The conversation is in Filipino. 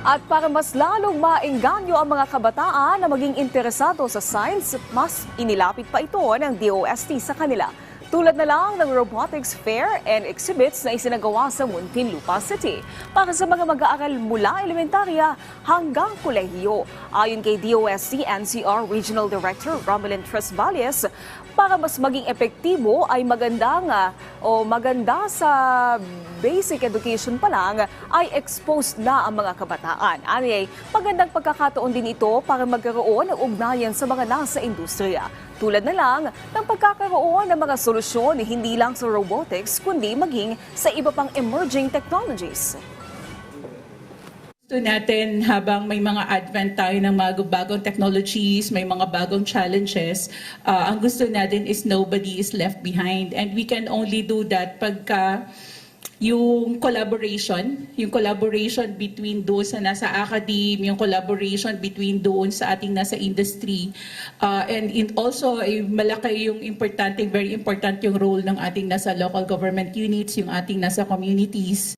At para mas lalong maengganyo ang mga kabataan na maging interesado sa science, mas inilapit pa ito ng DOST sa kanila. Tulad na lang ng Robotics Fair and Exhibits na isinagawa sa Muntinlupa City para sa mga mag-aaral mula elementarya hanggang kolehiyo. Ayon kay DOST NCR Regional Director Romelyn Tresvalles, para mas maging epektibo ay maganda sa basic education pa lang ay exposed na ang mga kabataan. Anyway, magandang pagkakataon din ito para magkaroon ng ugnayan sa mga nasa industriya. Tulad na lang ng pagkakaroon ng mga solusyon hindi lang sa robotics kundi maging sa iba pang emerging technologies. Gusto natin habang may mga advent tayo ng mga bagong technologies, may mga bagong challenges, ang gusto natin is nobody is left behind. And we can only do that pagka yung collaboration between those na nasa academe, yung collaboration between doon sa ating nasa industry, and also malaki yung very important yung role ng ating nasa local government units, yung ating nasa communities.